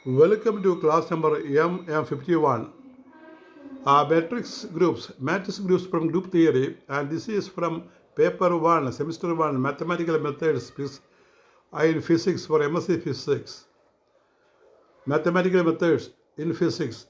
Welcome to class number MM51. Matrix groups from group theory, and this is from paper 1, semester 1, mathematical methods in physics for MSc Physics. Mathematical methods in physics.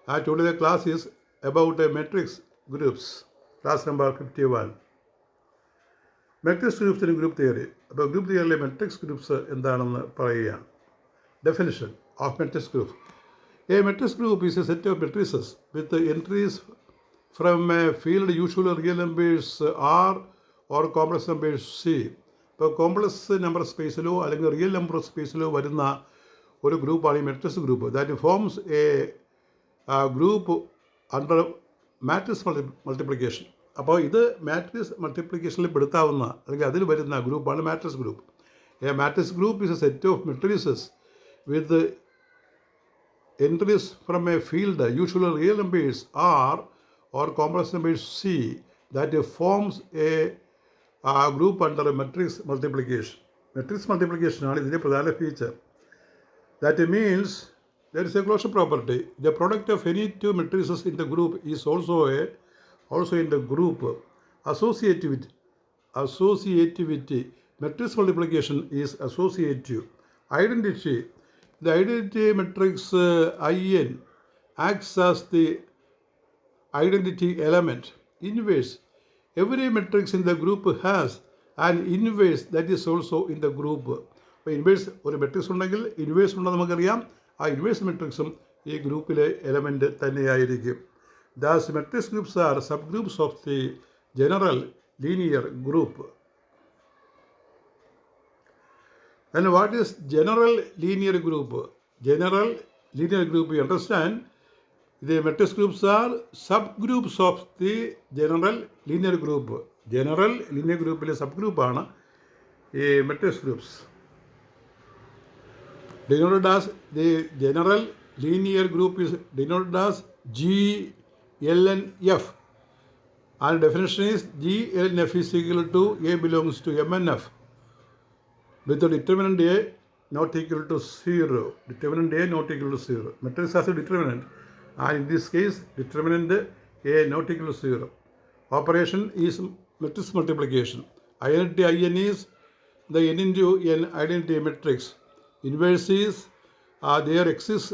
And today the class is about matrix groups, class number 51. Matrix groups in group theory. About group theory, matrix groups എന്താണെന്ന് പറയുകയാണ്. Definition of matrix group. A matrix group is a set of matrices with entries from a field, usually real numbers R or complex numbers C. ഇപ്പോൾ complex number സ്പേസിലോ അല്ലെങ്കിൽ real number സ്പേസിലോ വരുന്ന ഒരു ഗ്രൂപ്പാണ് ഈ matrix group. That forms A group under matrix multiplication. അപ്പോൾ ഇത് matrix മൾട്ടിപ്ലിക്കേഷനിൽ പെടുത്താവുന്ന അല്ലെങ്കിൽ അതിൽ വരുന്ന ഗ്രൂപ്പാണ് matrix group. A matrix group is A set of matrices with entries from a field, usually real numbers R or complex numbers C, that forms a group under a matrix multiplication. Matrix multiplication ആണ് ഇതിൻ്റെ പ്രധാന feature. That means there is a closure property. The product of any two matrices in the group is also in the group. Associativity. Matrix multiplication is associative. Identity. The identity matrix IN acts as the identity element. Inverse. Every matrix in the group has an inverse that is also in the group. അപ്പോൾ inverse ഒരു matrix ഉണ്ടെങ്കിൽ inverse ഉണ്ടെന്ന് നമുക്കറിയാം. ആ inverse മെട്രിക്സും ഈ ഗ്രൂപ്പിലെ element തന്നെയായിരിക്കും. Das matrix groups are sub groups of the general linear group. And what is general linear group? General linear group, you understand, the matrix groups are subgroups of the general linear group. General linear group is subgroup ആണ് ഈ matrix groups. Denoted as the general linear group is denoted as GLNF. And definition is GLNF is equal to A belongs to MNF. With the determinant A not equal to 0. Determinant A not equal to 0. Matrix has a determinant, and in this case, determinant A not equal to 0. Operation is matrix multiplication. Identity IN is the N into N identity matrix. Inverse is there exists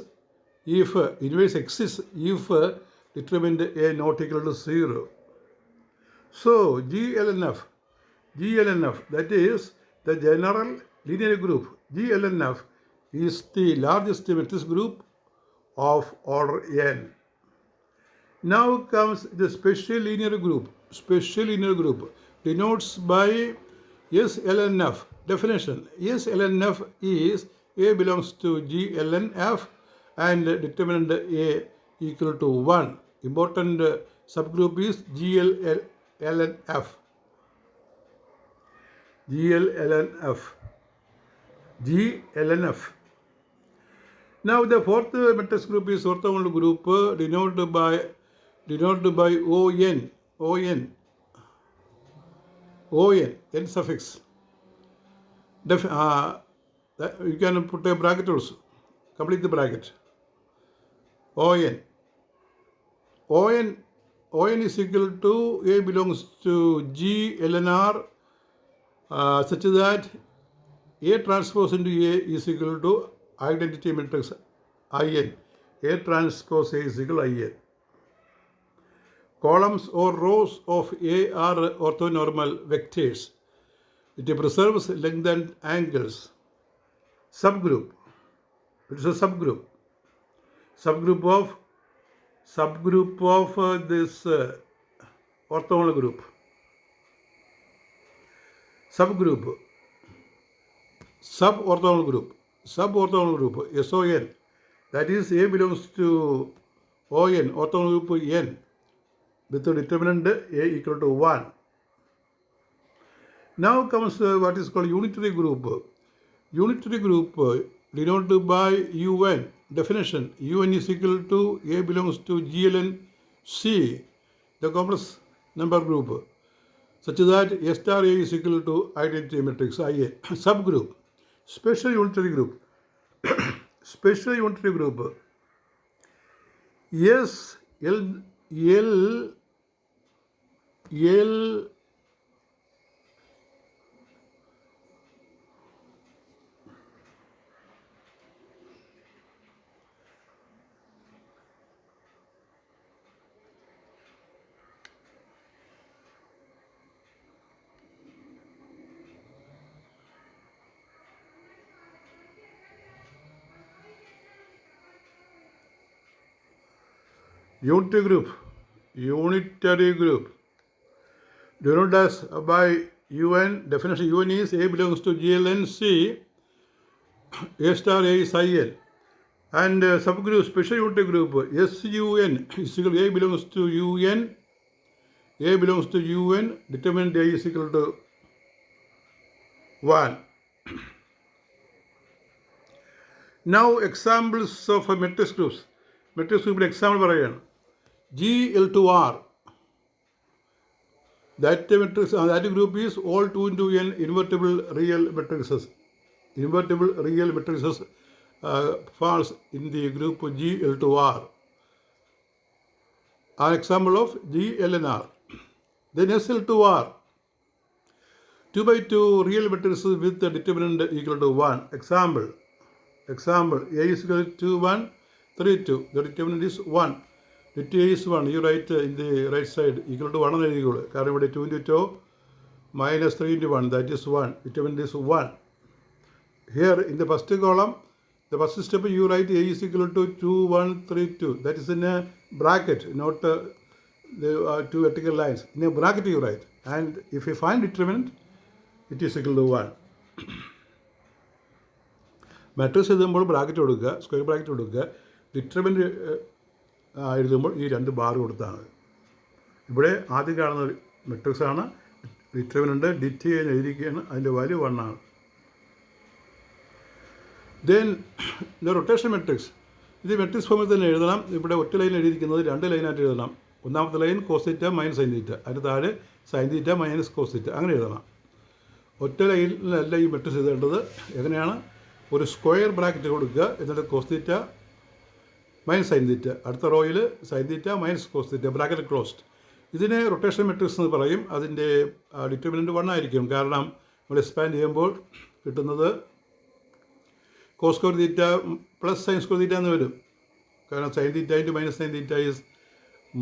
if inverse exists if determinant A not equal to 0. So GLNF, that is the general linear group, GLNF, is the largest matrix group of order n. Now comes the special linear group. Special linear group denotes by SLNF. Definition: SLNF is A belongs to GLNF and determinant A equal to 1. Important subgroup is GLNF. Now the fourth matrix group is orthogonal group denoted by n suffix. You can put a bracket also. Complete the bracket. On is equal to A belongs to GLNR such that A transpose into A is equal to identity matrix IN. A transpose A is equal to IN. Columns or rows of A are orthonormal vectors. It preserves length and angles. Subgroup. It is a subgroup. Subgroup of this orthogonal group. Subgroup. Suborthogonal group, SON, that is A belongs to ON, orthogonal group N, with the determinant A equal to 1. Now comes what is called unitary group. Unitary group denoted by UN. Definition: UN is equal to A belongs to GLN C, the complex number group, such that A star A is equal to identity matrix IA. Subgroup. Special unitary group. special unitary group. S, L, unitary group, denoted as by UN. Definition: UN is A belongs to GLNC, A star A is IN. And subgroup, special unitary group, SUN is equal to A belongs to UN, A belongs to UN, determinant A is equal to 1. Now examples of matrix groups. Matrix group example പറയാണ്. GL2R. That matrix, that group is all 2 into n invertible real matrices. Invertible real matrices falls in the group GL2R. An example of GLNR. Then SL2R. 2 by 2 real matrices with the determinant equal to 1. Example. A is equal to 1, 3, 2. The determinant is 1. Det is 1. You write in the right side equal to 1 എന്ന് എഴുതിക്കോളൂ. കാരണം ഇവിടെ 2 into 2 minus 3 into 1, that is 1. Determinant is 1. Here in the first column, the first step you write A is equal to 2, 1, 3, 2. That is in a bracket, not the 2 vertical lines. In a bracket you write. And if you find determinant, it is equal to 1. Matrix എഴുതുമ്പോൾ bracket കൊടുക്കുക, square bracket കൊടുക്കുക. Determinant എഴുതുമ്പോൾ ഈ 2 bar കൊടുത്താണ്. ഇവിടെ ആദ്യം കാണുന്ന matrix ആണ്. ഡിറ്റർമിനൻ്റ് ഡിറ്റ് ചെയ്യാൻ എഴുതിയിരിക്കുകയാണ്. അതിൻ്റെ വാല്യൂ 1 ആണ്. Then the rotation matrix. ഇത് മെട്രിക്സ് ഫോമിൽ തന്നെ എഴുതണം. ഇവിടെ ഒറ്റ ലൈൻ എഴുതിയിരിക്കുന്നത് 2 ലൈനായിട്ട് എഴുതണം. ഒന്നാമത്തെ line cos theta minus sine theta, അതിന് താഴെ sine theta minus cos theta, അങ്ങനെ എഴുതണം. ഒറ്റ ലൈനിലല്ല ഈ മെട്രിക്സ് എഴുതേണ്ടത്. എങ്ങനെയാണ്? ഒരു സ്ക്വയർ ബ്രാക്കറ്റ് കൊടുക്കുക, എന്നിട്ട് cos theta minus sine theta, അടുത്ത റോയിൽ sine theta minus cos theta, bracket closed. ഇതിനെ റൊട്ടേഷൻ മെട്രിക്സ് എന്ന് പറയും. അതിൻ്റെ ഡിറ്റർമിനൻ്റ് 1 ആയിരിക്കും. കാരണം നമ്മൾ എക്സ്പാൻഡ് ചെയ്യുമ്പോൾ കിട്ടുന്നത് cos square theta plus sine square theta എന്ന് വരും. കാരണം sine theta into minus sine theta is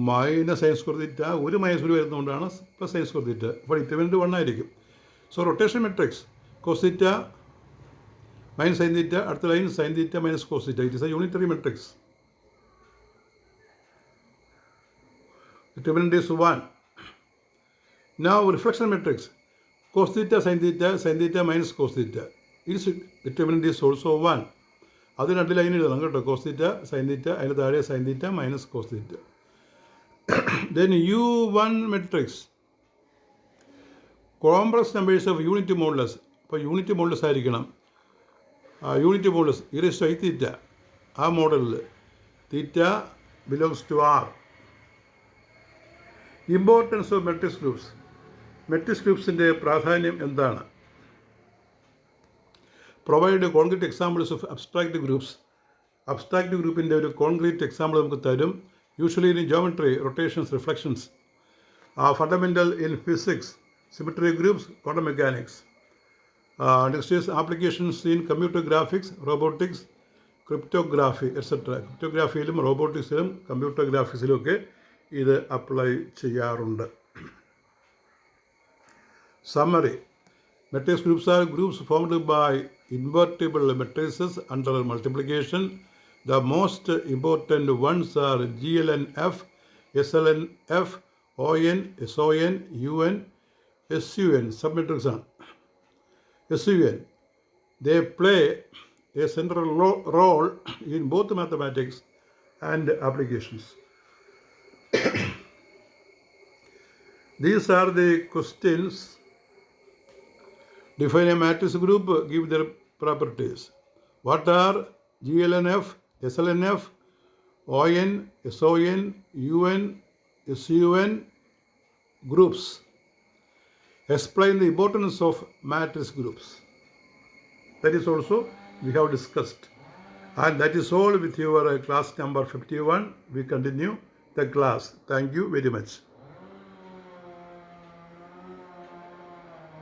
minus sine square theta. ഒരു മൈനസ് ഒരു വരുന്നതുകൊണ്ടാണ് പ്ലസ് സൈൻ സ്ക്വയർ തീറ്റ. അപ്പോൾ ഡിറ്റർമിനൻ്റ് 1 ആയിരിക്കും. So rotation matrix cos theta minus sin theta, അടുത്ത line sin theta minus cos theta. It is a unitary matrix. Determinant is 1. Now reflection matrix. Cos theta sin theta minus cos theta. Its determinant is also 1. അത് 2 line എഴുതണം കേട്ടോ. cos theta sin theta, അതിന് താഴെ sin theta minus cos theta. Then U1 matrix. Complex numbers of unity modulus. അപ്പോൾ unit modulus ആയിരിക്കണം. Unit modulus e raised to I theta. ആ മോഡലിൽ theta belongs to R. Importance of matrix groups. Matrix ഗ്രൂപ്പ്സിൻ്റെ പ്രാധാന്യം എന്താണ്? Provide concrete examples of abstract groups. Abstract ഗ്രൂപ്പിൻ്റെ ഒരു concrete example നമുക്ക് തരും. Usually in geometry, rotations, reflections. Fundamental in physics, symmetry groups, quantum mechanics. Next is applications in computer graphics, robotics, cryptography, etc. ക്രിപ്റ്റോഗ്രാഫിയിലും റോബോട്ടിക്സിലും computer ഗ്രാഫിക്സിലുമൊക്കെ ഇത് apply ചെയ്യാറുണ്ട്. Summary. Matrix groups are groups formed by invertible matrices under multiplication. The most important ones are GLNF, SLNF, ON, SON, UN, SUN. Submatrix ആണ്. SUN. They play a central role in both mathematics and applications. These are the questions. Define a matrix group, give their properties. What are GLNF, SLNF, ON, SON, UN, SUN groups? Explain the importance of matrix groups. That is also we have discussed. And that is all with your class number 51. We continue the class. Thank you very much.